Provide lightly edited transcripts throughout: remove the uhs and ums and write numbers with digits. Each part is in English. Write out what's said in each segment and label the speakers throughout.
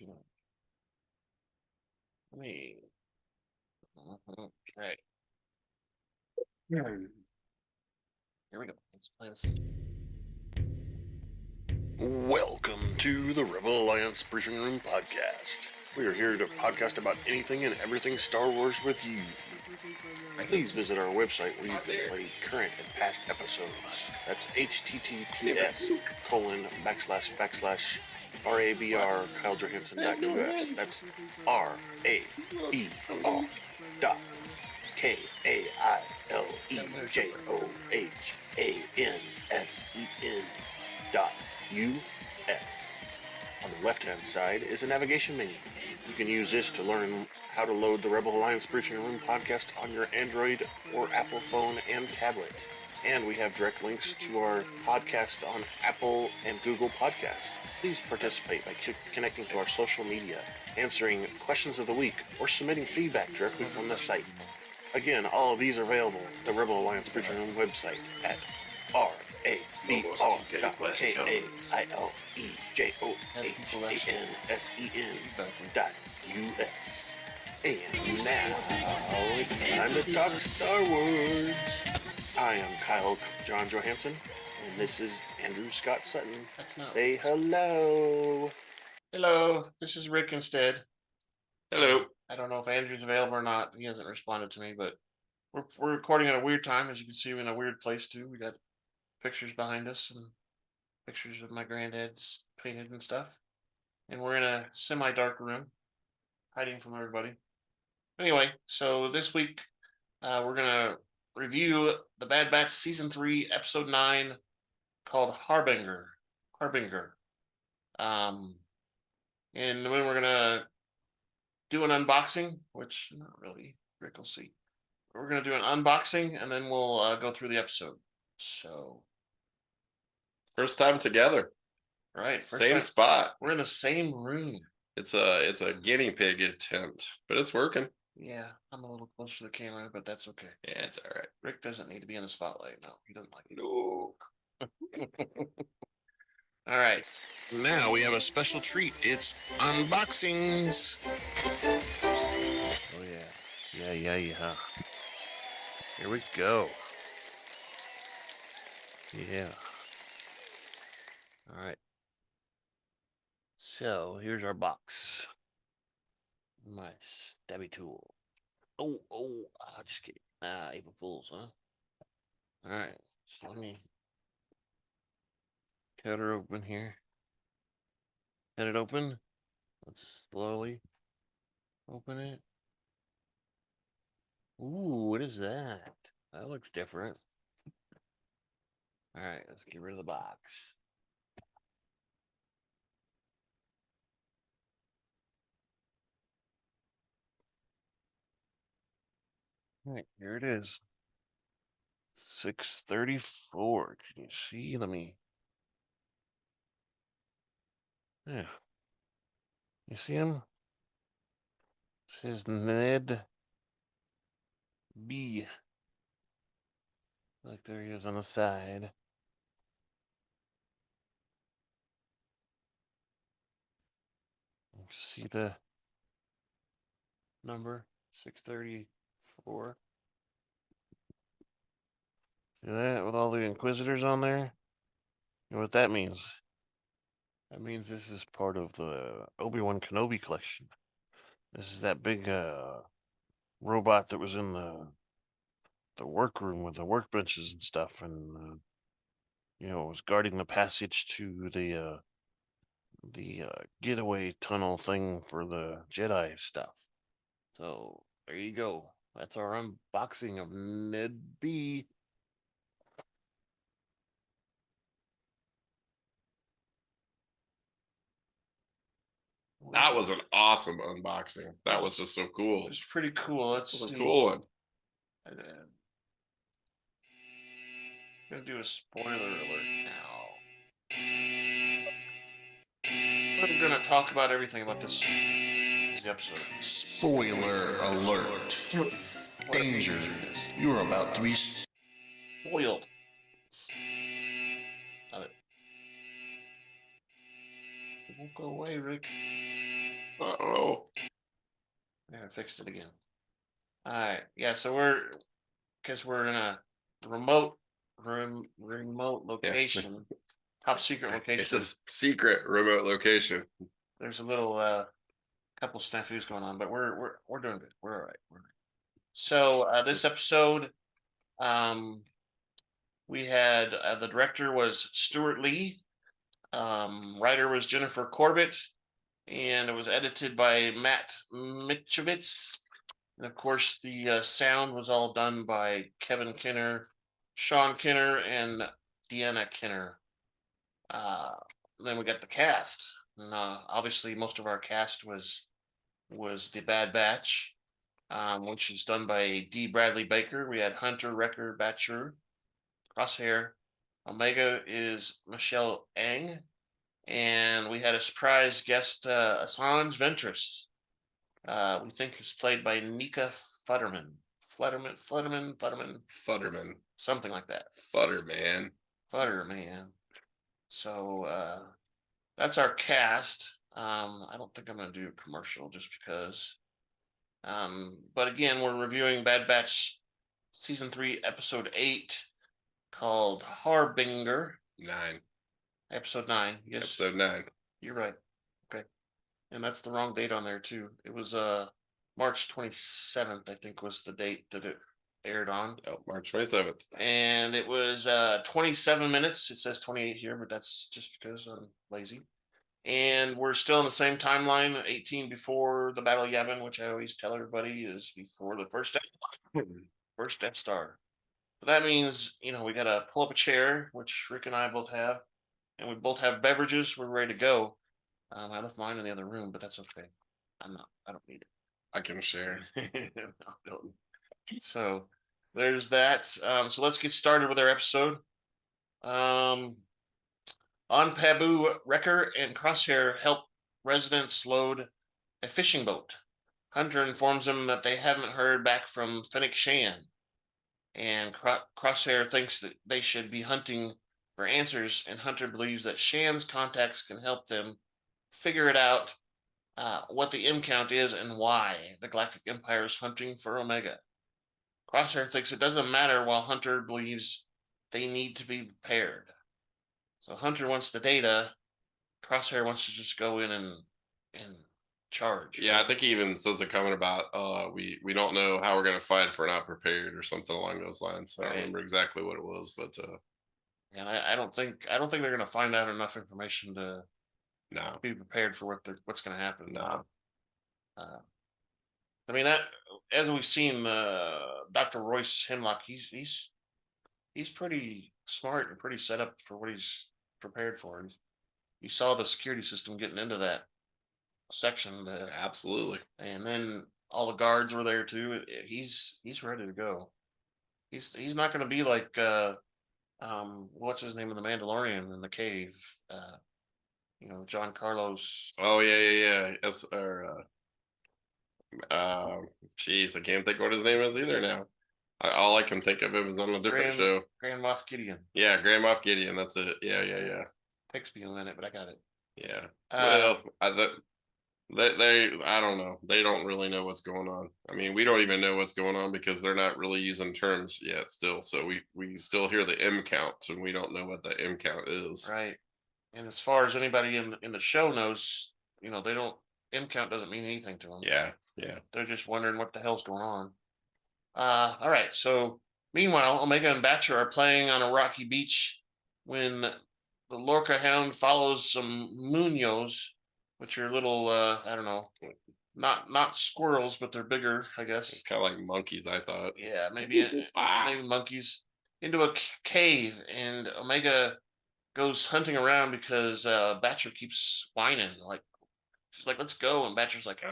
Speaker 1: Me. Right. Here we go. Let's play this.
Speaker 2: Welcome to the Rebel Alliance Briefing Room Podcast. We are here to podcast about anything and everything Star Wars with you. Please visit our website where you can play current and past episodes. That's https://RABR KyleJohansson.us. That's RABR.KyleJohansson.us. On the left-hand side is a navigation menu. You can use this to learn how to load the Rebel Alliance Briefing Room podcast on your Android or Apple phone and tablet. And we have direct links to our podcast on Apple and Google Podcast. Please participate by connecting to our social media, answering questions of the week, or submitting feedback directly from the site. Again, all of these are available at the Rebel Alliance Briefing Room website at RABR.KyleJohansson.us. And now it's time to talk Star Wars. I am Kyle John Johansson, and this is Andrew Scott Sutton. Say hello.
Speaker 1: Hello, this is Rick instead.
Speaker 3: Hello.
Speaker 1: I don't know if Andrew's available or not. He hasn't responded to me, but we're recording at a weird time. As you can see, we're in a weird place too. We got pictures behind us and pictures of my granddad's painted and stuff. And we're in a semi-dark room, hiding from everybody. Anyway, so this week we're gonna review the Bad Batch Season 3, Episode 9, called Harbinger. And then we're gonna do an unboxing, which not really, Rick will see. We're gonna do an unboxing and then we'll go through the episode. So
Speaker 3: first time together.
Speaker 1: Right.
Speaker 3: Same spot.
Speaker 1: We're in the same room.
Speaker 3: It's a guinea pig attempt, but it's working.
Speaker 1: Yeah, I'm a little close to the camera, but that's okay.
Speaker 3: Yeah, it's all right.
Speaker 1: Rick doesn't need to be in the spotlight. No, he doesn't like it.
Speaker 3: No.
Speaker 1: All right.
Speaker 2: Now we have a special treat. It's unboxings.
Speaker 1: Oh, yeah. Yeah. Here we go. Yeah. All right. So here's our box. My stabby tool. Just kidding. April Fools, huh? All right. So let me cut her open here. Cut it open. Let's slowly open it. Ooh, what is that? That looks different. All right, let's get rid of the box. All right, here it is. 634. Can you see? Let me. Yeah. You see him? It says Ned B. Like there he is on the side. You can see the number 634. See that with all the Inquisitors on there? You know what that means? That means this is part of the Obi-Wan Kenobi collection. This is that big robot that was in the workroom with the workbenches and stuff, and was guarding the passage to the getaway tunnel thing for the Jedi stuff. So there you go. That's our unboxing of Ned B.
Speaker 3: That was an awesome unboxing. That was just so cool.
Speaker 1: It was pretty cool. Let's see.
Speaker 3: A cool one.
Speaker 1: I'm gonna do a spoiler alert now. We're gonna talk about everything about this episode.
Speaker 2: Spoiler alert. Danger. You're about to be
Speaker 1: spoiled. Love it. It won't go away, Rick.
Speaker 3: Oh,
Speaker 1: Yeah, I fixed it again. All right. Yeah. So because we're in a remote location, top secret location.
Speaker 3: it's a secret remote location.
Speaker 1: There's a little couple snafus going on, but we're doing good. We're all right. We're all right. So this episode, we had the director was Steward Lee, writer was Jennifer Corbett, and it was edited by Matt Michnovetz. And of course, the sound was all done by Kevin Kiner, Sean Kiner, and Deana Kiner. Then we got the cast. And, obviously, most of our cast was the Bad Batch, which is done by D. Bradley Baker. We had Hunter, Wrecker, Batcher, Crosshair. Omega is Michelle Ang. And we had a surprise guest, Assajj Ventress. We think is played by Nika Futterman.
Speaker 3: Futterman.
Speaker 1: Something like that.
Speaker 3: Futterman.
Speaker 1: So that's our cast. I don't think I'm going to do a commercial just because. But again, we're reviewing Bad Batch Season 3, Episode 8, called Harbinger.
Speaker 3: 9.
Speaker 1: Episode 9. Yes.
Speaker 3: Episode 9.
Speaker 1: You're right. Okay. And that's the wrong date on there, too. It was March 27th, I think, was the date that it aired on.
Speaker 3: Oh, March 27th.
Speaker 1: And it was 27 minutes. It says 28 here, but that's just because I'm lazy. And we're still in the same timeline, 18 before the Battle of Yavin, which I always tell everybody is before the first Death Star. So that means, we got to pull up a chair, which Rick and I both have, and we both have beverages. We're ready to go. I left mine in the other room, but that's okay. I don't need it.
Speaker 3: I can share.
Speaker 1: No. So there's that. So let's get started with our episode. On Pabu, Wrecker and Crosshair help residents load a fishing boat. Hunter informs them that they haven't heard back from Fennec Shan, and Crosshair thinks that they should be hunting for answers, and Hunter believes that Shan's contacts can help them figure it out, what the M count is and why the Galactic Empire is hunting for Omega. Crosshair thinks it doesn't matter, while Hunter believes they need to be prepared. So Hunter wants the data. Crosshair wants to just go in and charge.
Speaker 3: Yeah, I think he even says a comment about we don't know how we're gonna fight if we're not prepared or something along those lines. So I don't remember exactly what it was, but
Speaker 1: and I don't think they're gonna find out enough information to be prepared for what's gonna happen.
Speaker 3: No.
Speaker 1: I mean, that, as we've seen, Dr. Royce Hemlock, he's pretty smart and pretty set up for what he's prepared for. You saw the security system getting into that section.
Speaker 3: Absolutely.
Speaker 1: And then all the guards were there too. He's ready to go. He's not going to be like what's his name in the Mandalorian in the cave. John Carlos.
Speaker 3: Oh yeah. Yes, or jeez, I can't think what his name is either now. All I can think of him is on a different show.
Speaker 1: Grand Moff Gideon.
Speaker 3: Yeah, Grand Moff Gideon. That's it. Yeah.
Speaker 1: Takes me a minute, but I got it.
Speaker 3: Yeah. Well, I don't know. They don't really know what's going on. I mean, we don't even know what's going on because they're not really using terms yet still. So we still hear the M count, and we don't know what the M count is.
Speaker 1: Right. And as far as anybody in the show knows, they don't, M count doesn't mean anything to them.
Speaker 3: Yeah.
Speaker 1: They're just wondering what the hell's going on. All right. So meanwhile, Omega and Batcher are playing on a rocky beach when the Lorca Hound follows some Muños, which are little, I don't know, not squirrels, but they're bigger, I guess.
Speaker 3: It's kind of like monkeys, I thought.
Speaker 1: Yeah, maybe monkeys, into a cave, and Omega goes hunting around because Batcher keeps whining, like she's like, "Let's go," and Batcher's like,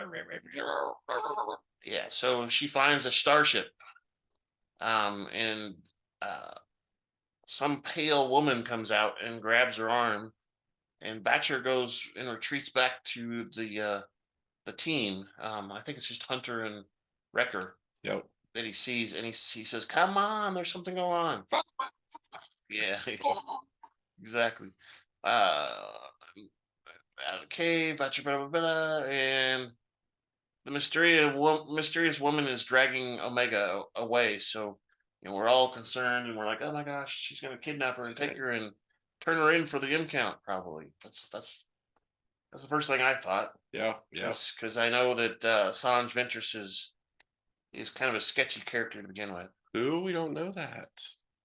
Speaker 1: yeah. So she finds a starship, and some pale woman comes out and grabs her arm, and Batcher goes and retreats back to the team. I think it's just Hunter and Wrecker.
Speaker 3: Yep.
Speaker 1: That he sees, and he says, "Come on, there's something going on." Yeah, exactly. Out of the cave, Batcher, blah, blah, blah, and the mysterious woman is dragging Omega away. So, we're all concerned and we're like, oh my gosh, she's going to kidnap her and take her and turn her in for the M count. Probably that's the first thing I thought.
Speaker 3: Yeah.
Speaker 1: Because I know that Assajj Ventress is kind of a sketchy character to begin with.
Speaker 3: Ooh, we don't know that.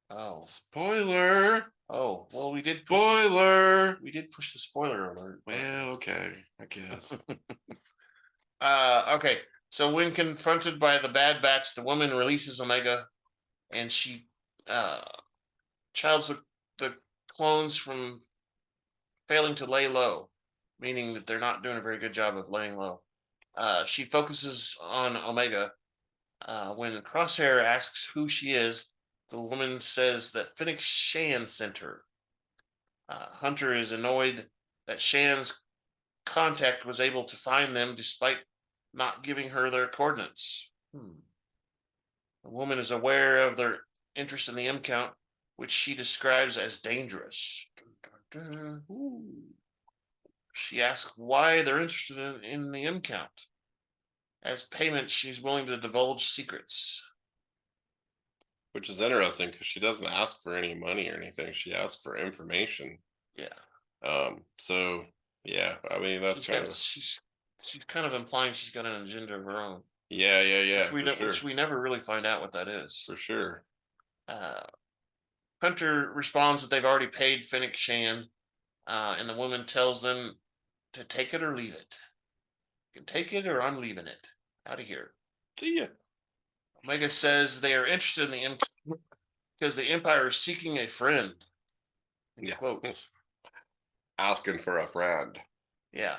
Speaker 1: Oh,
Speaker 3: Spoiler.
Speaker 1: oh, well, we did
Speaker 3: Spoiler.
Speaker 1: push the spoiler alert.
Speaker 3: Well, okay, I guess.
Speaker 1: Okay. So when confronted by the Bad Batch, the woman releases Omega, and she childs the clones from failing to lay low, meaning that they're not doing a very good job of laying low. She focuses on Omega. When Crosshair asks who she is, the woman says that Fennec Shan sent her. Hunter is annoyed that Shan's contact was able to find them despite not giving her their coordinates. The woman is aware of their interest in the M count, which she describes as dangerous. She asks why they're interested in the M count. As payment, she's willing to divulge secrets.
Speaker 3: Which is interesting because she doesn't ask for any money or anything. She asks for information.
Speaker 1: Yeah.
Speaker 3: So yeah, I mean that's
Speaker 1: she's kind of implying she's got an agenda of her own.
Speaker 3: Yeah.
Speaker 1: Which we never really find out what that is.
Speaker 3: For sure.
Speaker 1: Hunter responds that they've already paid Fennec Shan, and the woman tells them to take it or leave it. You can take it or I'm leaving it. Out of here.
Speaker 3: See ya.
Speaker 1: Omega says they are interested in the Empire because the Empire is seeking a friend.
Speaker 3: Yeah.
Speaker 1: Quote.
Speaker 3: Asking for a friend.
Speaker 1: Yeah.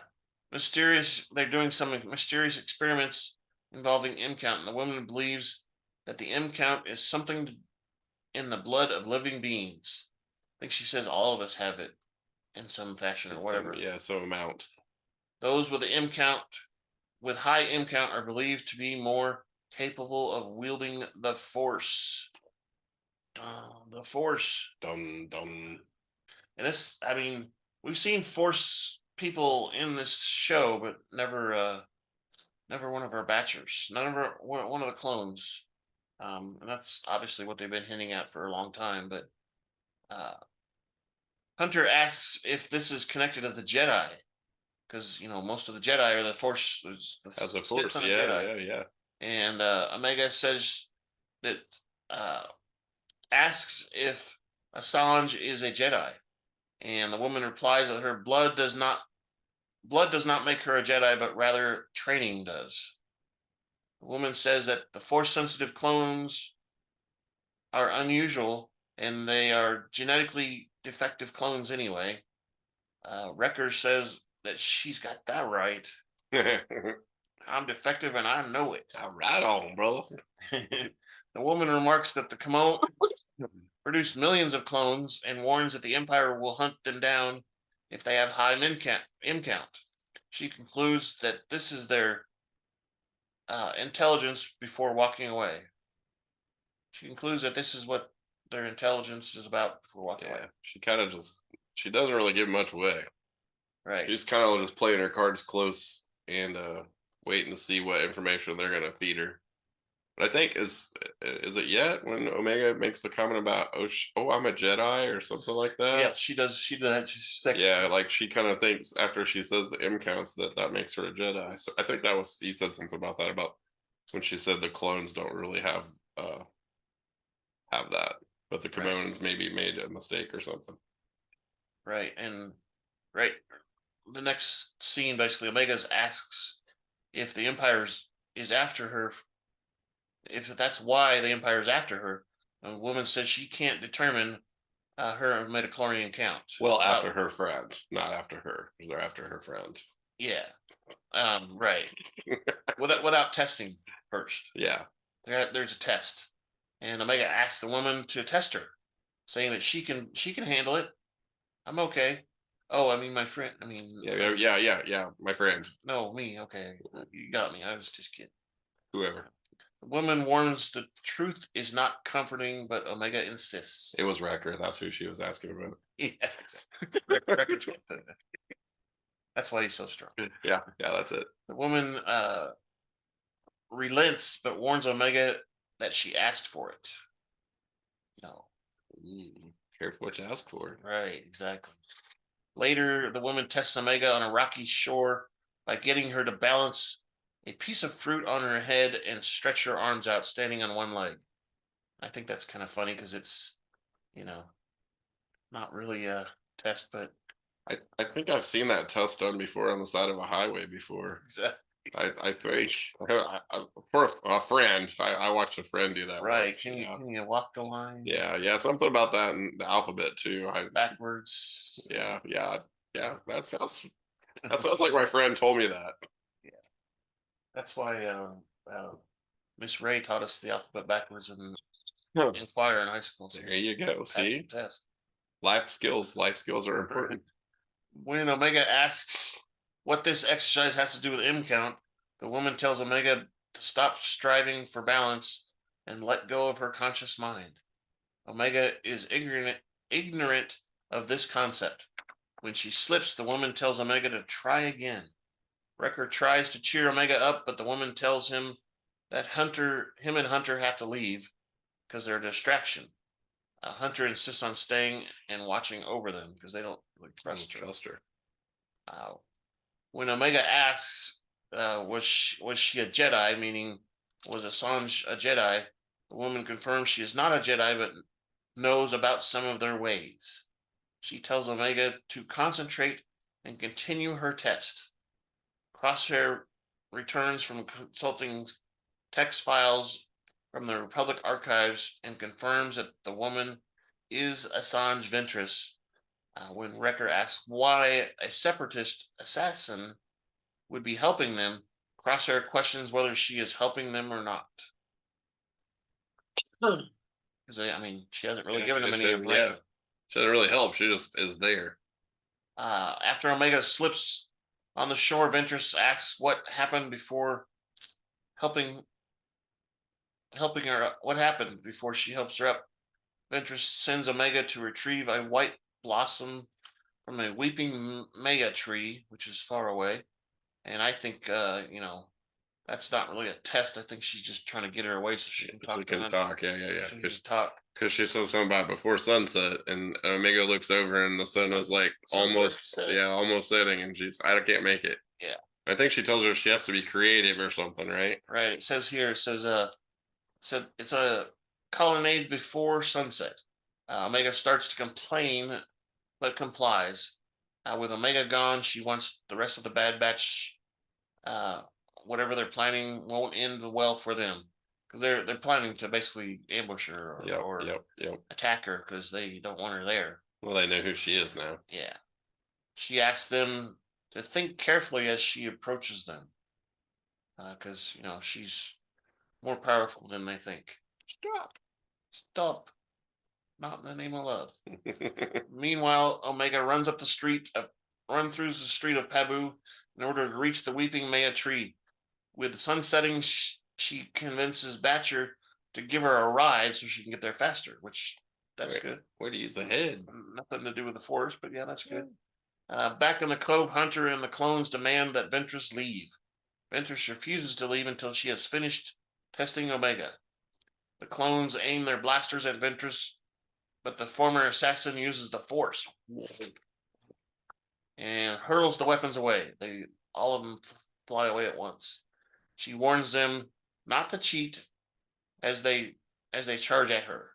Speaker 1: They're doing some mysterious experiments involving M count, and the woman believes that the M count is something in the blood of living beings. I think she says all of us have it in some fashion or whatever.
Speaker 3: Some amount.
Speaker 1: Those with the M count, with high M count, are believed to be more capable of wielding the Force. The Force.
Speaker 3: Dum dum.
Speaker 1: And this, I mean, we've seen Force people in this show, but never one of our Batchers, one of the clones. And that's obviously what they've been hinting at for a long time. But Hunter asks if this is connected to the Jedi, because most of the Jedi are the Force.
Speaker 3: As a Force, yeah.
Speaker 1: And Omega says that asks if Assajj is a Jedi, and the woman replies that her blood does not make her a Jedi, but rather training does. The woman says that the Force-sensitive clones are unusual, and they are genetically defective clones anyway. Wrecker says that she's got that right. I'm defective and I know it.
Speaker 3: Right on, brother.
Speaker 1: The woman remarks that the Kamon produce millions of clones and warns that the Empire will hunt them down if they have high M count. She concludes that this is their intelligence before walking away. She concludes that this is what their intelligence is about before walking away.
Speaker 3: She kind of she doesn't really give much away.
Speaker 1: Right.
Speaker 3: She's kind of just playing her cards close and waiting to see what information they're going to feed her. But I think is it yet when Omega makes the comment about I'm a Jedi or something like that?
Speaker 1: Yeah, she does. She does.
Speaker 3: Like she kind of thinks after she says the M counts that makes her a Jedi. So I think he said something about that, about when she said the clones don't really have that, but the Kamons maybe made a mistake or something.
Speaker 1: Right, and the next scene, basically, Omega asks if the Empire is after her. If that's why the Empire is after her, a woman says she can't determine her midichlorian count.
Speaker 3: Well, after her friend, not after her. They're after her friend.
Speaker 1: Yeah. Right. without testing first.
Speaker 3: Yeah.
Speaker 1: There's a test, and Omega asks the woman to test her, saying that she can handle it. I'm okay. Oh, I mean, my friend. I mean.
Speaker 3: Yeah. My friend.
Speaker 1: No, me. Okay, you got me. I was just kidding.
Speaker 3: Whoever.
Speaker 1: The woman warns the truth is not comforting, but Omega insists.
Speaker 3: It was Wrecker. That's who she was asking about.
Speaker 1: Yeah. Wrecker's that's why he's so strong.
Speaker 3: Yeah, that's it.
Speaker 1: The woman relents but warns Omega that she asked for it. No.
Speaker 3: Careful what you ask for.
Speaker 1: Right, exactly. Later, the woman tests Omega on a rocky shore by getting her to balance a piece of fruit on her head and stretch her arms out, standing on one leg. I think that's kind of funny because it's, not really a test, but
Speaker 3: I think I've seen that test done before on the side of a highway before. I think for a friend, I watched a friend do that.
Speaker 1: right.
Speaker 3: once,
Speaker 1: Can you walk the line?
Speaker 3: Yeah, something about that in the alphabet too.
Speaker 1: Backwards.
Speaker 3: Yeah. That sounds like my friend told me that.
Speaker 1: That's why Miss Ray taught us the alphabet backwards in
Speaker 3: Huh.
Speaker 1: choir in high school. So
Speaker 3: There you go.
Speaker 1: passed the
Speaker 3: See,
Speaker 1: test.
Speaker 3: life skills are important.
Speaker 1: When Omega asks what this exercise has to do with M count, the woman tells Omega to stop striving for balance and let go of her conscious mind. Omega is ignorant of this concept. When she slips, the woman tells Omega to try again. Wrecker tries to cheer Omega up, but the woman tells him that him and Hunter have to leave because they're a distraction. Hunter insists on staying and watching over them because they don't really trust her. When Omega asks, was she a Jedi, meaning was Assajj a Jedi, the woman confirms she is not a Jedi, but knows about some of their ways. She tells Omega to concentrate and continue her test. Crosshair returns from consulting text files from the Republic archives and confirms that the woman is Assajj Ventress. When Wrecker asks why a separatist assassin would be helping them, Crosshair questions whether she is helping them or not. Because she hasn't really given him any of
Speaker 3: Yeah, she doesn't really help. She just is there.
Speaker 1: After Omega slips on the shore, Ventress asks what happened before helping her up. What happened before she helps her up? Ventress sends Omega to retrieve a white blossom from a weeping maya tree, which is far away. And I think, that's not really a test. I think she's just trying to get her away so she can talk.
Speaker 3: Yeah.
Speaker 1: She can talk.
Speaker 3: Because she says something about before sunset, and Omega looks over, and the sun is like almost setting, and I can't make it.
Speaker 1: Yeah.
Speaker 3: I think she tells her she has to be creative or something, right?
Speaker 1: Right. It says here, it's a colonnade before sunset. Omega starts to complain, but complies. With Omega gone, she wants the rest of the Bad Batch, whatever they're planning won't end well for them. Because they're planning to basically ambush her or attack her because they don't want her there.
Speaker 3: Well, they know who she is now.
Speaker 1: Yeah. She asks them to think carefully as she approaches them. Because, she's more powerful than they think. Stop. Not in the name of love. Meanwhile, Omega runs through the street of Pabu in order to reach the weeping maya tree. With the sun setting, she convinces Batcher to give her a ride so she can get there faster, which that's good.
Speaker 3: Way to use the head.
Speaker 1: Nothing to do with the Force, but yeah, that's good. Back in the cove, Hunter and the clones demand that Ventress leave. Ventress refuses to leave until she has finished testing Omega. The clones aim their blasters at Ventress, but the former assassin uses the Force and hurls the weapons away. All of them fly away at once. She warns them not to cheat as they charge at her.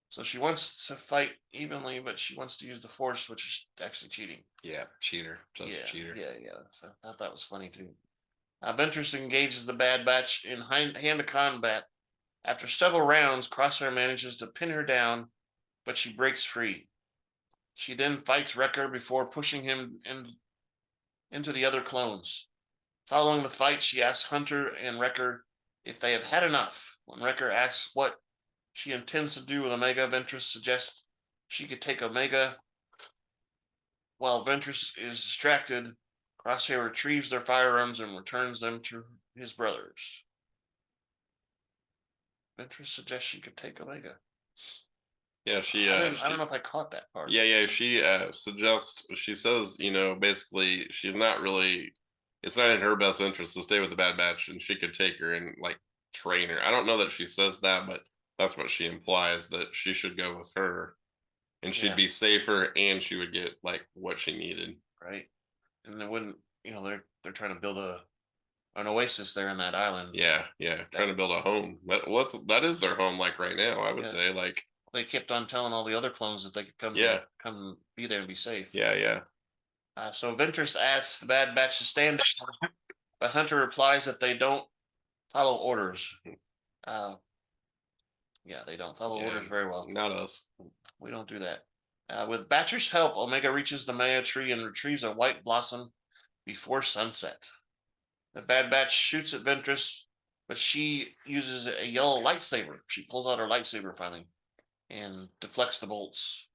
Speaker 1: So she wants to fight evenly, but she wants to use the Force, which is actually cheating.
Speaker 3: Yeah, cheater. Just a cheater.
Speaker 1: Yeah. So I thought that was funny too. Ventress engages the Bad Batch in hand-to combat. After several rounds, Crosshair manages to pin her down, but she breaks free. She then fights Wrecker before pushing him into the other clones. Following the fight, she asks Hunter and Wrecker if they have had enough. When Wrecker asks what she intends to do with Omega, Ventress suggests she could take Omega. While Ventress is distracted, Crosshair retrieves their firearms and returns them to his brothers. Ventress suggests she could take Omega.
Speaker 3: Yeah,
Speaker 1: I don't know if I caught that part.
Speaker 3: Yeah. She suggests. She says, basically, she's not really it's not in her best interest to stay with the Bad Batch, and she could take her and like train her. I don't know that she says that, but that's what she implies, that she should go with her, and she'd
Speaker 1: Yeah.
Speaker 3: be safer, and she would get like what she needed.
Speaker 1: Right. And they wouldn't, they're trying to build an oasis there in that island.
Speaker 3: Yeah, trying to build a home. That is their home, like right now. I would
Speaker 1: Yeah.
Speaker 3: say, like,
Speaker 1: They kept on telling all the other clones that they could come come be there and be safe.
Speaker 3: yeah.
Speaker 1: So Ventress asks the Bad Batch to stand down, but Hunter replies that they don't follow orders. Yeah, they don't follow orders very well.
Speaker 3: Not us.
Speaker 1: We don't do that. With Batcher's help, Omega reaches the Maya tree and retrieves a white blossom before sunset. The Bad Batch shoots at Ventress, but she uses a yellow lightsaber. She pulls out her lightsaber finally and deflects the bolts.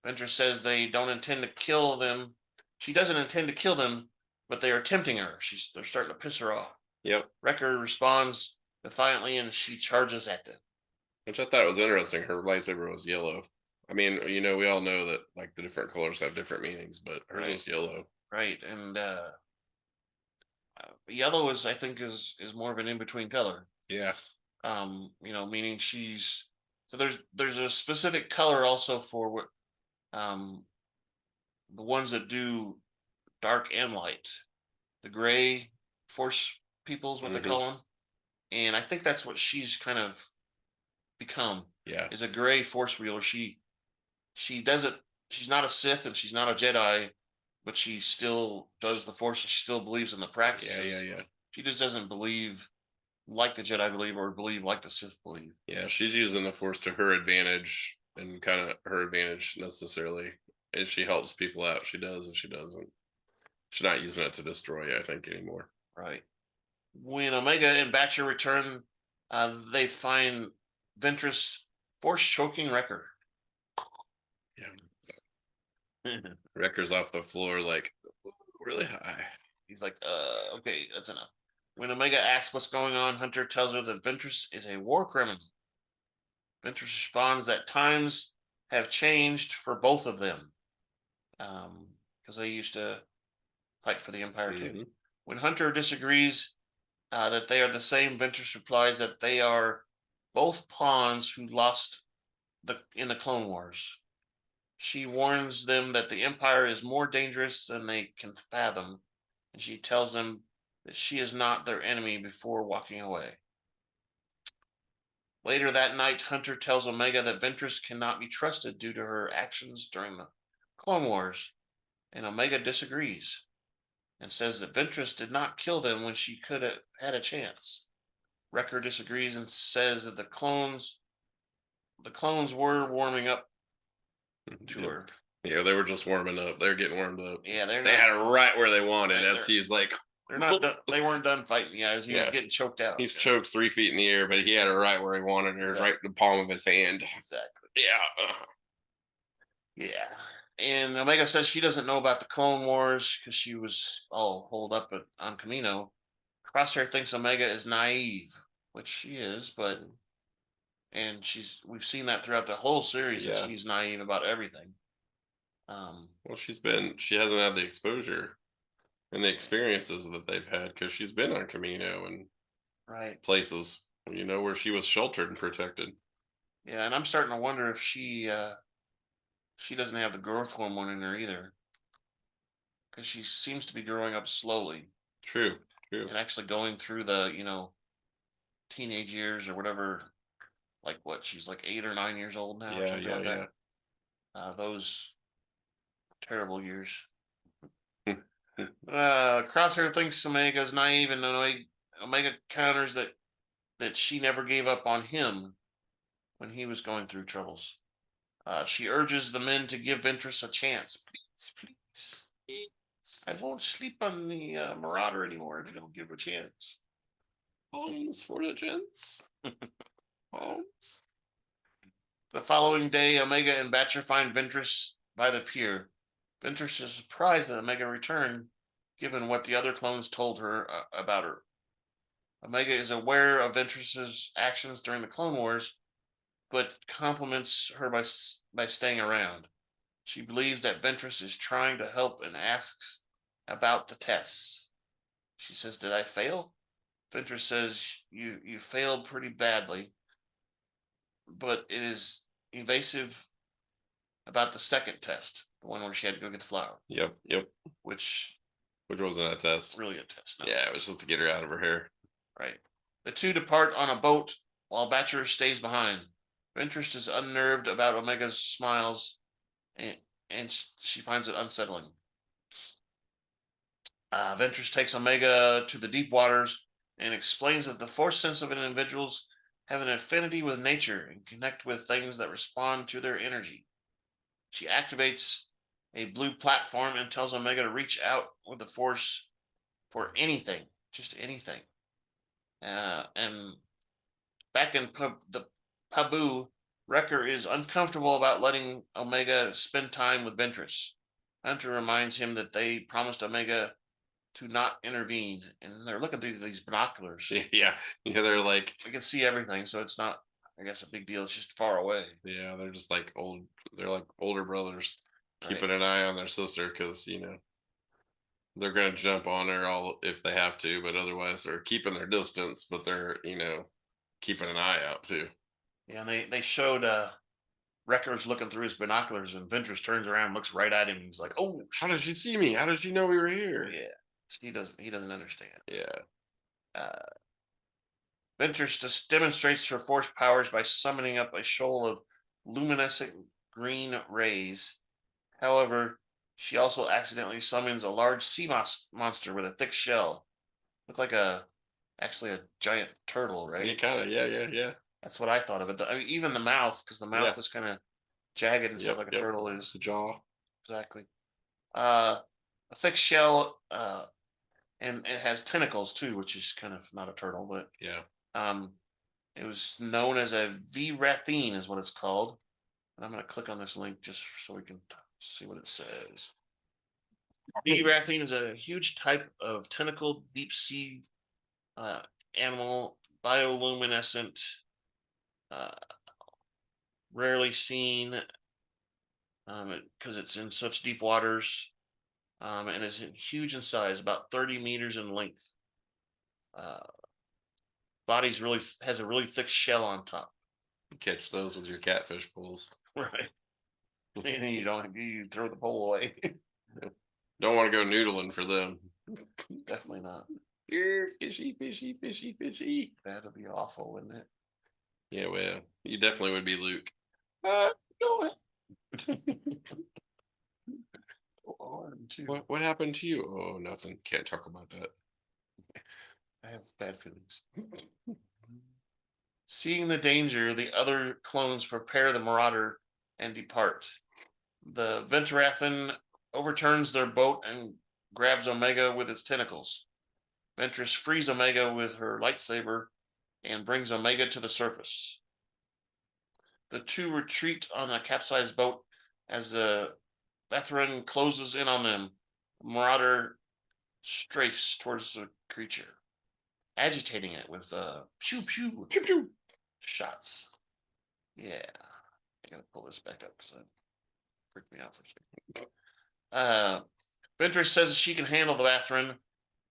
Speaker 1: Ventress says they don't intend to kill them. She doesn't intend to kill them, but they are tempting her. They're starting to piss her off.
Speaker 3: Yep.
Speaker 1: Wrecker responds defiantly and she charges at them.
Speaker 3: Which I thought was interesting. Her lightsaber was yellow. I mean, we all know that like the different colors have different meanings, but hers was yellow.
Speaker 1: Right, and yellow I think is more of an in between color.
Speaker 3: Yeah.
Speaker 1: Meaning she's so there's a specific color also for what the ones that do dark and light. The gray force people is what they call them, and I think that's what she's kind of become.
Speaker 3: Yeah,
Speaker 1: is a gray force wielder. She doesn't. She's not a Sith and she's not a Jedi, but she still does the Force. She still believes in the practices.
Speaker 3: Yeah.
Speaker 1: She just doesn't believe like the Jedi believe or believe like the Sith believe.
Speaker 3: Yeah, she's using the Force to her advantage, and kind of her advantage necessarily. As she helps people out, she does, and she doesn't. She's not using it to destroy, I think, anymore.
Speaker 1: Right. When Omega and Batcher return, they find Ventress Force choking Wrecker.
Speaker 3: Yeah. Wrecker's off the floor, like really high.
Speaker 1: He's like, okay, that's enough. When Omega asks what's going on, Hunter tells her that Ventress is a war criminal. Ventress responds that times have changed for both of them. Because they used to fight for the Empire too. When Hunter disagrees that they are the same, Ventress replies that they are both pawns who lost in the Clone Wars. She warns them that the Empire is more dangerous than they can fathom, and she tells them that she is not their enemy before walking away. Later that night, Hunter tells Omega that Ventress cannot be trusted due to her actions during the Clone Wars, and Omega disagrees and says that Ventress did not kill them when she could have had a chance. Wrecker disagrees and says that the clones were warming up to her.
Speaker 3: Yeah, they were just warming up. They're getting warmed up.
Speaker 1: Yeah,
Speaker 3: they had it right where they wanted. As he's like,
Speaker 1: they're not. They weren't done fighting. Yeah, he was getting choked out.
Speaker 3: He's choked 3 feet in the air, but he had it right where he wanted her, right in the palm of his hand.
Speaker 1: Exactly.
Speaker 3: Yeah.
Speaker 1: Yeah. And Omega says she doesn't know about the Clone Wars because she was all holed up on Kamino. Crosshair thinks Omega is naive, which she is, and we've seen that throughout the whole series that she's naive about everything.
Speaker 3: Well, she hasn't had the exposure and the experiences that they've had because she's been on Kamino and places, where she was sheltered and protected.
Speaker 1: Yeah, and I'm starting to wonder if she doesn't have the growth hormone in her either, because she seems to be growing up slowly.
Speaker 3: True.
Speaker 1: And actually going through the teenage years or whatever. Like what? She's like 8 or 9 years old now.
Speaker 3: Yeah.
Speaker 1: Those terrible years. Crosshair thinks Omega is naive, and Omega counters that she never gave up on him when he was going through troubles. She urges the men to give Ventress a chance. Please. I won't sleep on the Marauder anymore if you don't give her a chance.
Speaker 3: Homes for the gents. Homes.
Speaker 1: The following day, Omega and Batcher find Ventress by the pier. Ventress is surprised that Omega returned, given what the other clones told her about her. Omega is aware of Ventress's actions during the Clone Wars, but compliments her by staying around. She believes that Ventress is trying to help and asks about the tests. She says, "Did I fail?" Ventress says, "You failed pretty badly, but it is evasive about the second test, the one where she had to go get the flower,
Speaker 3: Yep.
Speaker 1: which
Speaker 3: Which wasn't a test.
Speaker 1: really a test. No.
Speaker 3: Yeah, it was just to get her out of her hair.
Speaker 1: Right. The two depart on a boat while Batcher stays behind. Ventress is unnerved about Omega's smiles, and, she finds it unsettling. Ventress takes Omega to the deep waters and explains that the force sensitive individuals have an affinity with nature and connect with things that respond to their energy. She activates a blue platform and tells Omega to reach out with the force for anything, just anything. And back in the Pabu, Wrecker is uncomfortable about letting Omega spend time with Ventress. Hunter reminds him that they promised Omega to not intervene, and they're looking through these binoculars.
Speaker 3: Yeah, they're like,
Speaker 1: They can see everything, so it's not, I guess, a big deal. It's just far away.
Speaker 3: yeah, they're just like old. They're like older brothers, keeping
Speaker 1: Right.
Speaker 3: an eye on their sister because they're gonna jump on her all if they have to, but otherwise they're keeping their distance. But they're keeping an eye out too.
Speaker 1: Yeah, and they showed Wrecker's looking through his binoculars, and Ventress turns around, and looks right at him. He's like, "Oh,
Speaker 3: How did she see me? How did she know we were here?
Speaker 1: yeah." He doesn't understand.
Speaker 3: Yeah.
Speaker 1: Ventress just demonstrates her force powers by summoning up a shoal of luminescent green rays. However, she also accidentally summons a large sea monster with a thick shell. Looked like actually a giant turtle, right?
Speaker 3: Yeah, kind of. Yeah.
Speaker 1: That's what I thought of it. I mean, even the mouth, because the mouth
Speaker 3: Yeah.
Speaker 1: is kind of jagged and stuff
Speaker 3: Yep,
Speaker 1: like a turtle is.
Speaker 3: The jaw.
Speaker 1: Exactly. A thick shell, and it has tentacles too, which is kind of not a turtle, but
Speaker 3: Yeah.
Speaker 1: it was known as a V-rathine, is what it's called. And I'm going to click on this link just so we can see what it says. V-rathine is a huge type of tentacled deep sea animal, bioluminescent, rarely seen because it's in such deep waters, and is huge in size, about 30 meters in length. Body's really has a really thick shell on top.
Speaker 3: You catch those with your catfish pulls.
Speaker 1: Right. And you throw the pole away.
Speaker 3: Don't want to go noodling for them.
Speaker 1: Definitely not.
Speaker 3: Here, fishy.
Speaker 1: That'd be awful, wouldn't it?
Speaker 3: Yeah, well, you definitely would be Luke.
Speaker 1: Go arm too.
Speaker 3: What happened to you? Oh, nothing. Can't talk about that.
Speaker 1: I have bad feelings. Seeing the danger, the other clones prepare the Marauder and depart. The Ventrathan overturns their boat and grabs Omega with its tentacles. Ventress frees Omega with her lightsaber and brings Omega to the surface. The two retreat on a capsized boat as the Vethran closes in on them. The Marauder strafes towards the creature, agitating it with pew pew shots. Yeah, I gotta pull this back up because that freaked me out for a second. Ventress says she can handle the Vethran,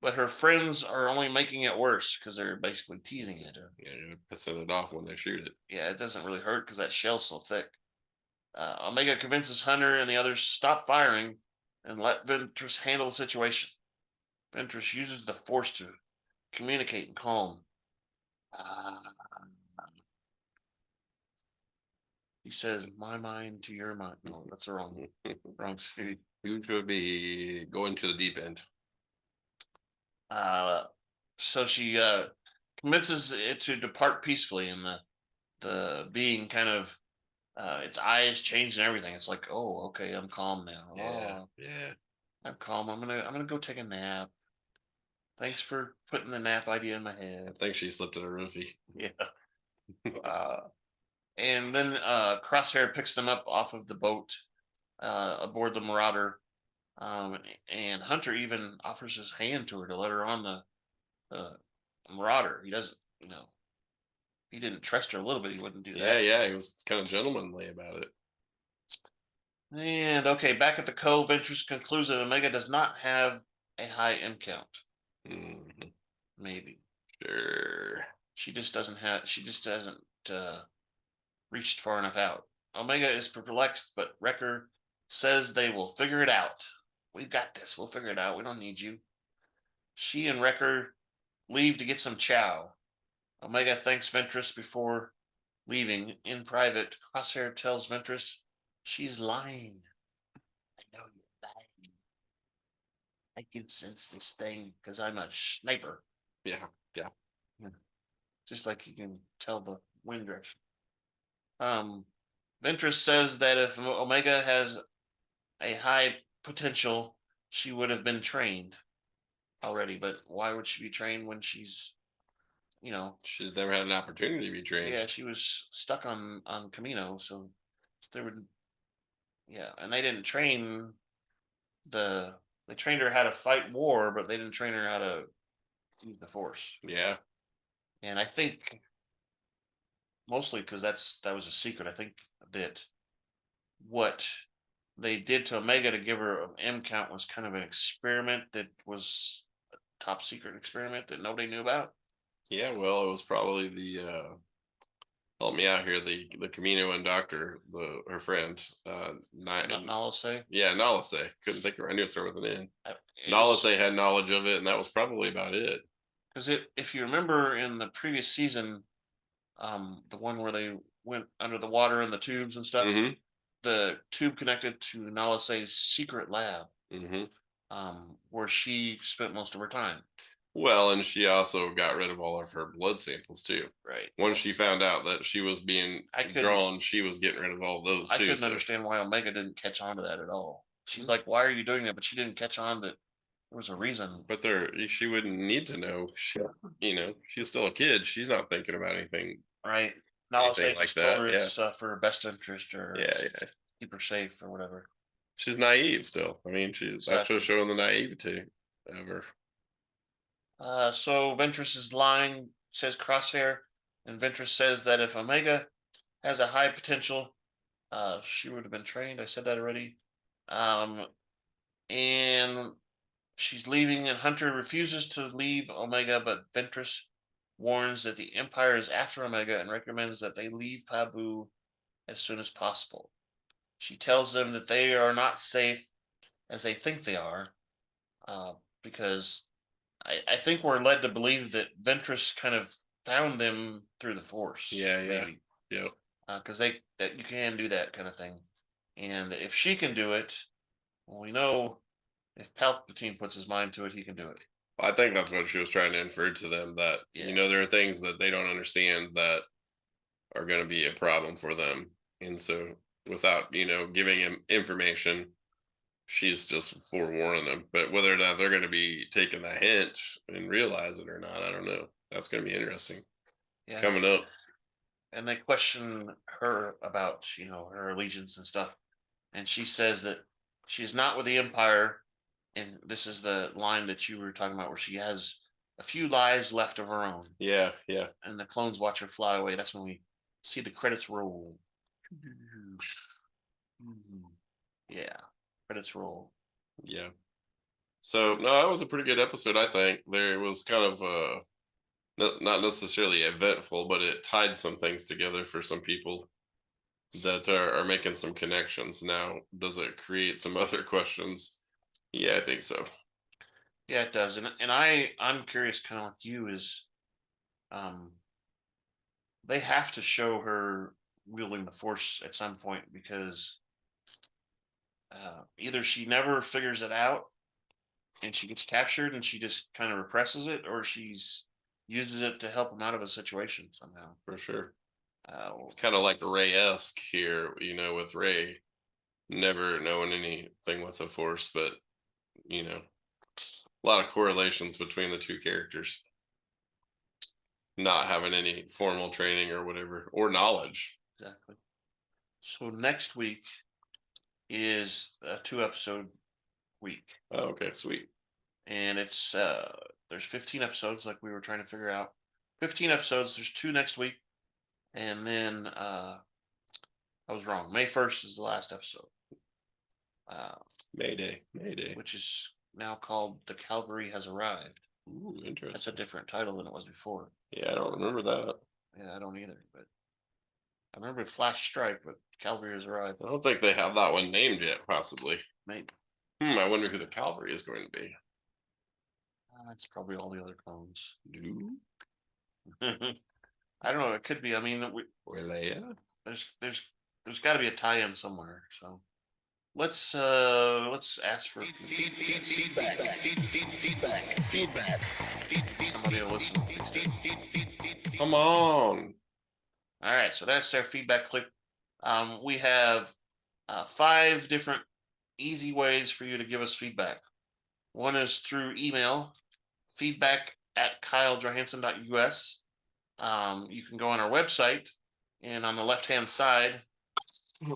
Speaker 1: but her friends are only making it worse because they're basically teasing it.
Speaker 3: Yeah, you're pissing it off when they shoot it.
Speaker 1: Yeah, it doesn't really hurt because that shell's so thick. Omega convinces Hunter and the others to stop firing and let Ventress handle the situation. Ventress uses the force to communicate and calm. He says, "My mind to your mind." No, that's the wrong speed.
Speaker 3: You should be going to the deep end.
Speaker 1: So she convinces it to depart peacefully, and the being kind of its eyes change and everything. It's like, oh, okay, I'm calm now.
Speaker 3: Yeah.
Speaker 1: I'm calm. I'm gonna go take a nap. Thanks for putting the nap idea in my head.
Speaker 3: I think she slipped in a roofie.
Speaker 1: Yeah. And then Crosshair picks them up off of the boat aboard the Marauder. And Hunter even offers his hand to her to let her on the Marauder. He doesn't, he didn't trust her a little bit. He wouldn't do that.
Speaker 3: Yeah. He was kind of gentlemanly about it.
Speaker 1: And okay, back at the Cove, Ventress concludes that Omega does not have a high M count.
Speaker 3: Mhm.
Speaker 1: Maybe.
Speaker 3: Sure.
Speaker 1: She just hasn't reached far enough out. Omega is perplexed, but Wrecker says they will figure it out. We've got this. We'll figure it out. We don't need you. She and Wrecker leave to get some chow. Omega thanks Ventress before leaving. In private, Crosshair tells Ventress she's lying. I know you're lying. I can sense this thing because I'm a sniper.
Speaker 3: Yeah. Yeah.
Speaker 1: Just like you can tell the wind direction. Ventress says that if Omega has a high potential, she would have been trained already. But why would she be trained when she's,
Speaker 3: She's never had an opportunity to be trained.
Speaker 1: yeah, she was stuck on Camino, so there would, yeah, and they didn't train they trained her how to fight war, but they didn't train her how to use the Force.
Speaker 3: Yeah.
Speaker 1: And I think mostly because that was a secret. I think that what they did to Omega to give her an M count was kind of an experiment that was a top secret experiment that nobody knew about.
Speaker 3: Yeah. Well, it was probably the help me out here. The Camino and Doctor, her friend.
Speaker 1: Nalase.
Speaker 3: Yeah, Nalase. Couldn't think of. I knew it started with an N.
Speaker 1: Nalase
Speaker 3: Nalase had knowledge of it, and that was probably about it.
Speaker 1: because if you remember in the previous season, the one where they went under the water in the tubes and stuff,
Speaker 3: Mm-hmm.
Speaker 1: the tube connected to Nalase's secret lab,
Speaker 3: Mm-hmm.
Speaker 1: where she spent most of her time.
Speaker 3: Well, and she also got rid of all of her blood samples too.
Speaker 1: Right.
Speaker 3: Once she found out that she was being drawn, she was getting rid of all those too.
Speaker 1: I couldn't understand why Omega didn't catch on to that at all. She's like, "Why are you doing that?" But she didn't catch on that there was a reason.
Speaker 3: But she wouldn't need to know. She's still a kid. She's not thinking about anything.
Speaker 1: Right. Nalase
Speaker 3: Anything like
Speaker 1: just told her
Speaker 3: that,
Speaker 1: it's for her best interest or
Speaker 3: Yeah.
Speaker 1: keep her safe or whatever.
Speaker 3: She's naive still. I mean, that's just showing the naivety of her.
Speaker 1: So Ventress is lying, says Crosshair, and Ventress says that if Omega has a high potential, she would have been trained. I said that already. And she's leaving, and Hunter refuses to leave Omega, but Ventress warns that the Empire is after Omega and recommends that they leave Pabu as soon as possible. She tells them that they are not safe as they think they are, because I think we're led to believe that Ventress kind of found them through the Force.
Speaker 3: Yeah.
Speaker 1: maybe.
Speaker 3: Yep.
Speaker 1: Because that you can do that kind of thing, and if she can do it, well, we know if Palpatine puts his mind to it, he can do it.
Speaker 3: I think that's what she was trying to infer to them, that there are things that they don't understand that are going to be a problem for them, and so without giving him information, she's just forewarning them. But whether or not they're going to be taking the hint and realize it or not, I don't know. That's going to be interesting.
Speaker 1: Yeah.
Speaker 3: Coming up.
Speaker 1: And they question her about her allegiance and stuff, and she says that she's not with the Empire. And this is the line that you were talking about, where she has a few lives left of her own.
Speaker 3: Yeah.
Speaker 1: And the clones watch her fly away. That's when we see the credits roll. Yeah, credits roll.
Speaker 3: Yeah. So no, that was a pretty good episode. I think there was kind of not necessarily eventful, but it tied some things together for some people that are making some connections. Now, does it create some other questions? Yeah, I think so.
Speaker 1: Yeah, it does. And I'm curious, kind of like you, is they have to show her wielding the Force at some point, because either she never figures it out and she gets captured and she just kind of represses it, or she's uses it to help him out of a situation somehow.
Speaker 3: For sure. It's kind of like Ray-esque here, with Ray never knowing anything with the Force, but a lot of correlations between the two characters not having any formal training or whatever, or knowledge.
Speaker 1: Exactly. So next week is a 2-episode week.
Speaker 3: Oh, okay, sweet.
Speaker 1: And it's there's 15 episodes, like we were trying to figure out. 15 episodes. There's 2 next week, and then I was wrong. May 1st is the last episode.
Speaker 3: Mayday,
Speaker 1: which is now called "The Cavalry Has Arrived."
Speaker 3: Ooh,
Speaker 1: That's
Speaker 3: interesting.
Speaker 1: a different title than it was before.
Speaker 3: Yeah, I don't remember that.
Speaker 1: Yeah, I don't either, but I remember Flash Strike, but Cavalry has arrived.
Speaker 3: I don't think they have that one named yet, possibly.
Speaker 1: Maybe.
Speaker 3: I wonder who the cavalry is going to be.
Speaker 1: It's probably all the other clones.
Speaker 3: Do
Speaker 1: I don't know. It could be. I mean,
Speaker 3: or Leia?
Speaker 1: there's got to be a tie-in somewhere. So let's ask for
Speaker 2: Feedback.
Speaker 1: somebody to listen.
Speaker 3: Come on.
Speaker 1: All right, so that's their feedback clip. We have 5 different easy ways for you to give us feedback. One is through email, feedback@kylejohansson.us. You can go on our website, and on the left-hand side,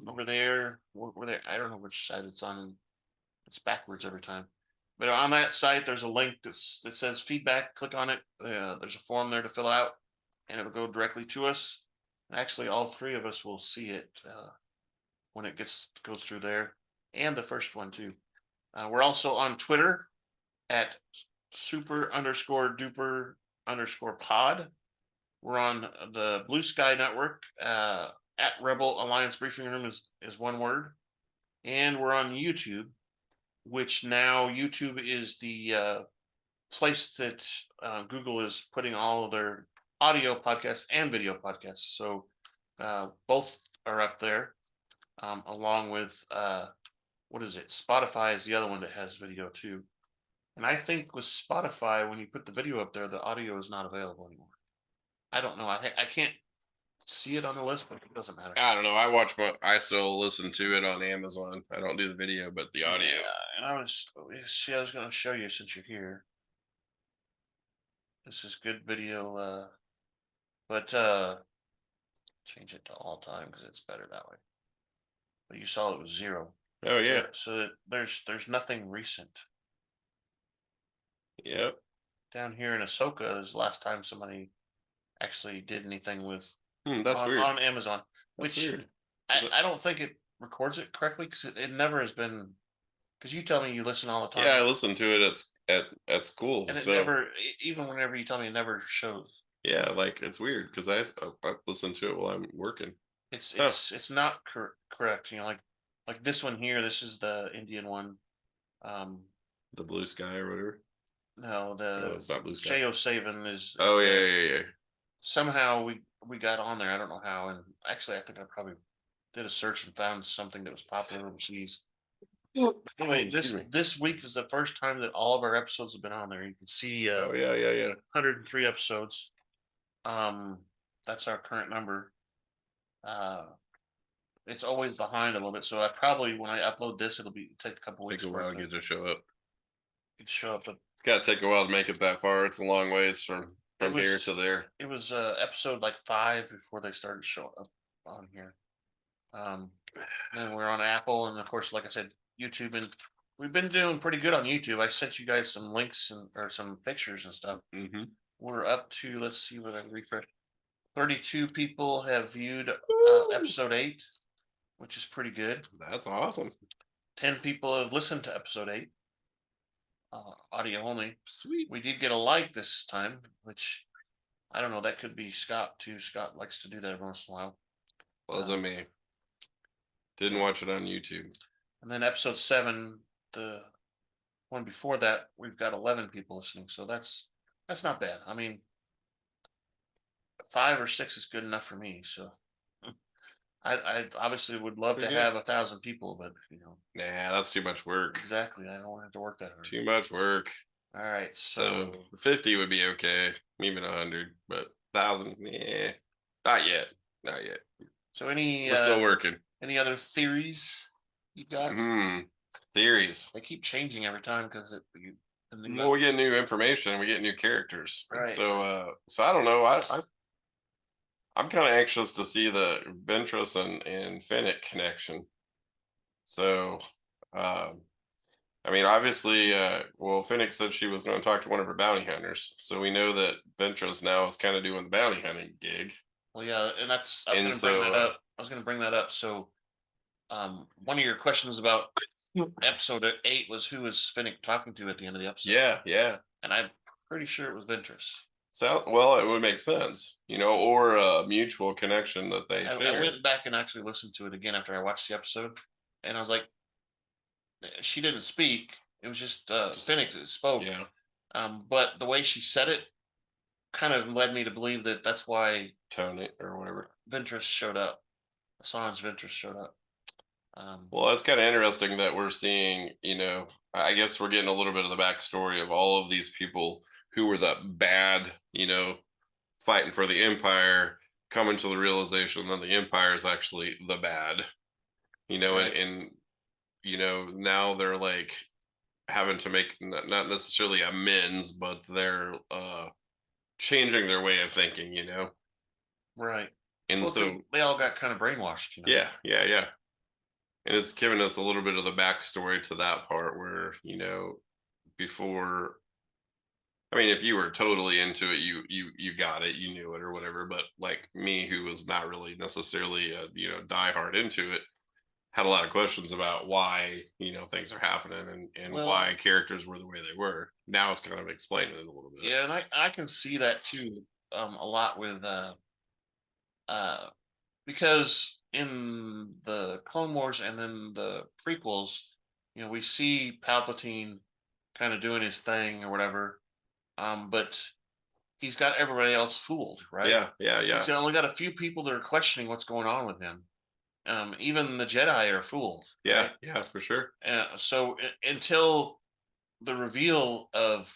Speaker 1: over there, I don't know which side it's on. It's backwards every time. But on that site, there's a link that says feedback. Click on it. There's a form there to fill out, and it'll go directly to us. Actually, all 3 of us will see it when it goes through there, and the first one too. We're also on Twitter at super_duper_pod. We're on the Blue Sky Network at Rebel Alliance Briefing Room is one word, and we're on YouTube, which now YouTube is the place that Google is putting all of their audio podcasts and video podcasts. So both are up there, along with what is it? Spotify is the other one that has video too. And I think with Spotify, when you put the video up there, the audio is not available anymore. I don't know. I can't see it on the list, but it doesn't matter.
Speaker 3: I don't know. I still listen to it on Amazon. I don't do the video, but the audio.
Speaker 1: Yeah, and I was going to show you since you're here. This is good video, but change it to all time because it's better that way. But you saw it was 0.
Speaker 3: Oh yeah.
Speaker 1: So there's nothing recent.
Speaker 3: Yep.
Speaker 1: Down here in Ahsoka is the last time somebody actually did anything with
Speaker 3: That's weird.
Speaker 1: on Amazon.
Speaker 3: That's
Speaker 1: which
Speaker 3: weird.
Speaker 1: I don't think it records it correctly because it never has been. Because you tell me you listen all the time.
Speaker 3: Yeah, I listen to it at school.
Speaker 1: And it
Speaker 3: so
Speaker 1: never, even whenever you tell me, it never shows.
Speaker 3: yeah, like it's weird because I listen to it while I'm working.
Speaker 1: It's not correct. You know, like this one here. This is the Indian one.
Speaker 3: The Blue Sky or whatever.
Speaker 1: No,
Speaker 3: it's not Blue Sky.
Speaker 1: J07 is.
Speaker 3: Oh yeah.
Speaker 1: Somehow we got on there. I don't know how. And actually, I think I probably did a search and found something that was popular overseas. Anyway, this week is the first time that all of our episodes have been on there. You can see
Speaker 3: oh yeah
Speaker 1: 103 episodes. That's our current number. It's always behind a little bit, so I probably when I upload this, it'll take a couple weeks.
Speaker 3: Take a while to get to show up.
Speaker 1: But
Speaker 3: it's got to take a while to make it that far. It's a long ways from here to there.
Speaker 1: It was episode like 5 before they started showing up on here. Then we're on Apple, and of course, like I said, YouTube, and we've been doing pretty good on YouTube. I sent you guys some links or some pictures and stuff.
Speaker 3: Mm-hmm.
Speaker 1: We're up to, let's see what I refresh. 32 people have viewed episode 8, which is pretty good.
Speaker 3: That's awesome.
Speaker 1: 10 people have listened to episode 8, audio only.
Speaker 3: Sweet.
Speaker 1: We did get a like this time, which I don't know. That could be Scott too. Scott likes to do that every once in a while.
Speaker 3: Wasn't me. Didn't watch it on YouTube.
Speaker 1: And then episode 7, the one before that, we've got 11 people listening. So that's not bad. I mean, 5 or 6 is good enough for me. So I obviously would love to have 1,000 people, but
Speaker 3: nah, that's too much work.
Speaker 1: Exactly. I don't want to have to work that hard.
Speaker 3: Too much work.
Speaker 1: All right. So
Speaker 3: 50 would be okay. Even 100, but 1,000, yeah, not yet.
Speaker 1: So
Speaker 3: we're still working.
Speaker 1: Any other theories you got?
Speaker 3: Theories.
Speaker 1: They keep changing every time because
Speaker 3: we get new information. We get new characters.
Speaker 1: Right.
Speaker 3: So I don't know. I'm kind of anxious to see the Ventress and Fennec connection. So, I mean, obviously, Fennec said she was going to talk to one of her bounty hunters. So we know that Ventress now is kind of doing the bounty hunting gig.
Speaker 1: Well, yeah, and I was going to bring that up. I was going to bring that up. So, one of your questions about episode 8 was who was Fennec talking to at the end of the episode?
Speaker 3: Yeah.
Speaker 1: And I pretty sure it was Ventress.
Speaker 3: So, well, it would make sense, or a mutual connection that they
Speaker 1: I
Speaker 3: share.
Speaker 1: went back and actually listened to it again after I watched the episode, and I was like, she didn't speak. It was just Finnick that spoke.
Speaker 3: Yeah.
Speaker 1: But the way she said it kind of led me to believe that that's why
Speaker 3: Tony or whatever.
Speaker 1: Ventress showed up. Assajj Ventress showed up.
Speaker 3: Well, it's kind of interesting that we're seeing, I guess we're getting a little bit of the backstory of all of these people who were the bad, fighting for the Empire, coming to the realization that the Empire is actually the bad,
Speaker 1: Right.
Speaker 3: and now they're like having to make not necessarily amends, but they're changing their way of thinking,
Speaker 1: Right.
Speaker 3: and
Speaker 1: Well, 'cause
Speaker 3: so
Speaker 1: they all got kind of brainwashed.
Speaker 3: yeah, and it's given us a little bit of the backstory to that part where before, I mean, if you were totally into it, you got it, you knew it or whatever, but like me, who was not really necessarily diehard into it, had a lot of questions about why things are happening and
Speaker 1: Well,
Speaker 3: why characters were the way they were. Now it's kind of explaining it a little bit.
Speaker 1: yeah, and I can see that too, a lot with because in the Clone Wars and then the prequels, we see Palpatine kind of doing his thing or whatever, but he's got everybody else fooled, right?
Speaker 3: Yeah.
Speaker 1: He's only got a few people that are questioning what's going on with him. Even the Jedi are fooled.
Speaker 3: Yeah,
Speaker 1: Right?
Speaker 3: for sure.
Speaker 1: So until the reveal of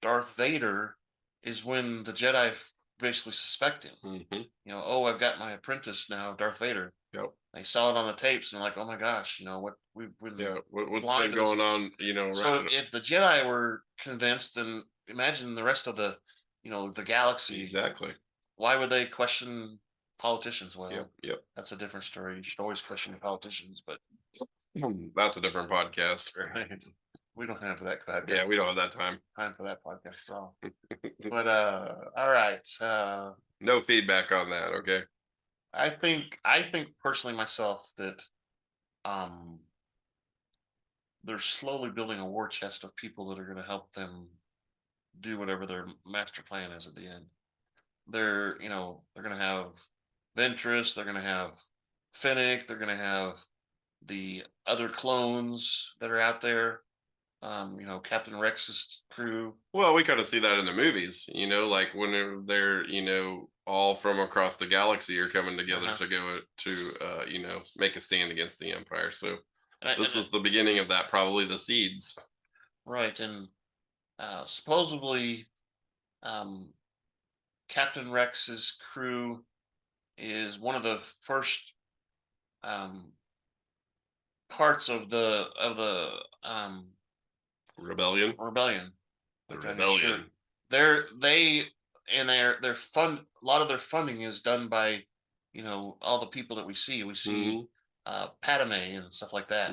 Speaker 1: Darth Vader is when the Jedi basically suspect him.
Speaker 3: Mm-hmm.
Speaker 1: Oh, I've got my apprentice now, Darth Vader.
Speaker 3: Yep.
Speaker 1: They saw it on the tapes and like, oh my gosh, what we've been
Speaker 3: what's been going on,
Speaker 1: So
Speaker 3: right?
Speaker 1: if the Jedi were convinced, then imagine the rest of the the galaxy.
Speaker 3: Exactly.
Speaker 1: Why would they question politicians? Well,
Speaker 3: Yep.
Speaker 1: that's a different story. You should always question the politicians, but
Speaker 3: That's a different podcast.
Speaker 1: right. We don't have that podcast.
Speaker 3: Yeah, we don't have that time
Speaker 1: for that podcast at all. But all right.
Speaker 3: No feedback on that. Okay.
Speaker 1: I think personally myself that they're slowly building a war chest of people that are going to help them do whatever their master plan is at the end. They're going to have Ventress, they're going to have Finnick, they're going to have the other clones that are out there. Captain Rex's crew.
Speaker 3: Well, we kind of see that in the movies, like when they're, all from across the galaxy are coming together to go to, make a stand against the Empire. So this is the beginning of that, probably the seeds.
Speaker 1: Right. And supposedly Captain Rex's crew is one of the first parts of the
Speaker 3: Rebellion.
Speaker 1: The
Speaker 3: rebellion.
Speaker 1: Their fund, a lot of their funding is done by all the people that we see. We see Padme and stuff like that.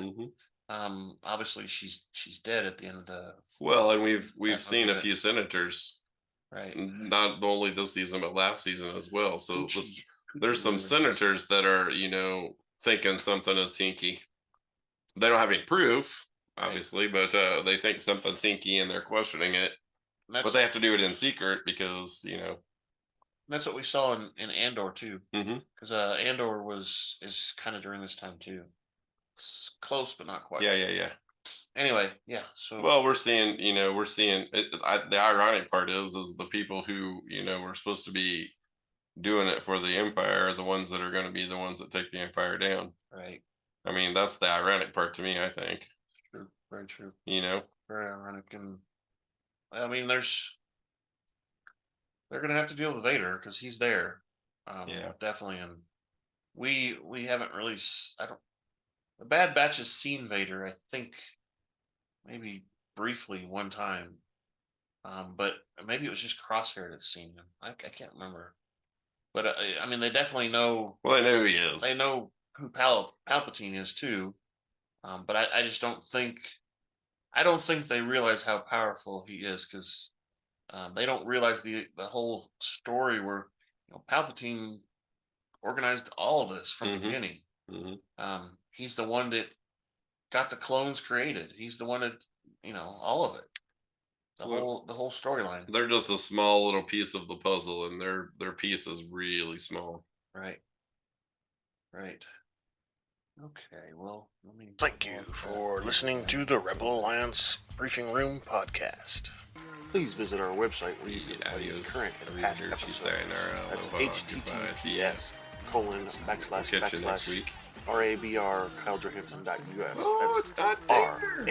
Speaker 1: Obviously she's dead at the end of the
Speaker 3: well, and we've seen a few senators,
Speaker 1: right,
Speaker 3: not only this season but last season as well. So there's some senators that are thinking something is hinky. They don't have any proof, obviously, but they think something's hinky and they're questioning it. But they have to do it in secret because
Speaker 1: that's what we saw in Andor too.
Speaker 3: Mm-hmm.
Speaker 1: Because Andor is kind of during this time too. It's close but not quite.
Speaker 3: Yeah.
Speaker 1: Anyway, yeah. So
Speaker 3: well, we're seeing the ironic part is the people who were supposed to be doing it for the Empire are the ones that are going to be the ones that take the Empire down.
Speaker 1: Right.
Speaker 3: I mean, that's the ironic part to me, I think.
Speaker 1: True. Very true.
Speaker 3: Very
Speaker 1: ironic. And I mean, they're going to have to deal with Vader because he's there.
Speaker 3: Yeah,
Speaker 1: definitely. And we haven't really. The Bad Batch has seen Vader, I think, maybe briefly one time. But maybe it was just Crosshair that's seen him. I can't remember. But I mean, they definitely know.
Speaker 3: Well, they know who he is.
Speaker 1: They know who Palpatine is too. But I just don't think. I don't think they realize how powerful he is because they don't realize the whole story where Palpatine organized all of this from the beginning. He's the one that got the clones created. He's the one that all of it. the whole storyline.
Speaker 3: They're just a small little piece of the puzzle, and their piece is really small.
Speaker 1: Right. Right. Okay, well, let me.
Speaker 2: Thank you for listening to the Rebel Alliance Briefing Room podcast. Please visit our website where you can find current and past episodes. That's https://RABR KyleJohansson.us.
Speaker 3: Oh, it's not there.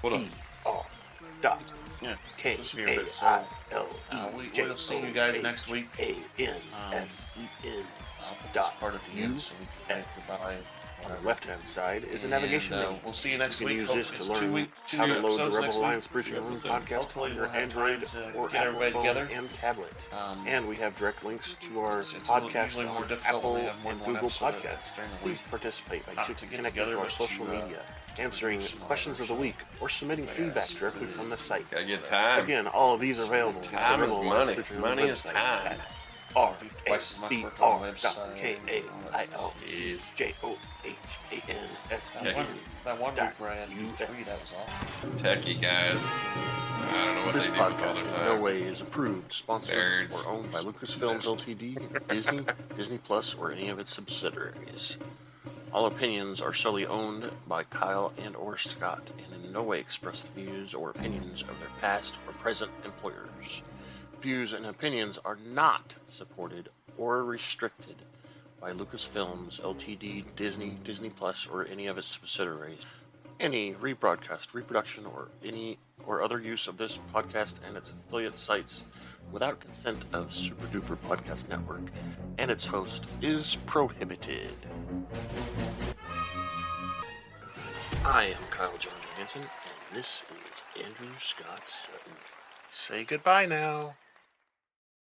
Speaker 1: We'll see you guys next week. I'll put this part at the end so we can say goodbye.
Speaker 2: On the left-hand side is a navigation menu.
Speaker 1: We'll see you next
Speaker 2: You
Speaker 1: week.
Speaker 2: can use this to learn how to load the Rebel Alliance Briefing Room podcast on your Android or Apple phone and tablet. And we have direct links to our podcast on Apple and Google Podcasts. Please participate by connecting to our social media, answering questions of the week, or submitting feedback directly from the site.
Speaker 3: Gotta get time.
Speaker 2: Again, all of these are available.
Speaker 3: Time is money. Money is time.
Speaker 2: RABRKAILJOHANSSON.
Speaker 1: That one week where I had U3, that was awesome.
Speaker 3: Techie guys. I don't know what
Speaker 2: This
Speaker 3: they do with all their
Speaker 2: podcast in
Speaker 3: time.
Speaker 2: no way is approved, sponsored,
Speaker 3: Nerds.
Speaker 2: or owned by Lucasfilms Ltd., Disney, Disney Plus, or any of its subsidiaries. All opinions are solely owned by Kyle and or Scott, and in no way express the views or opinions of their past or present employers. Views and opinions are not supported or restricted by Lucasfilms Ltd., Disney, Disney Plus, or any of its subsidiaries. Any rebroadcast, reproduction, or any or other use of this podcast and its affiliate sites without consent of Super Duper Podcast Network and its host is prohibited. I am Kyle John Johansson, and this is Andrew Scott Sutton. Say goodbye now.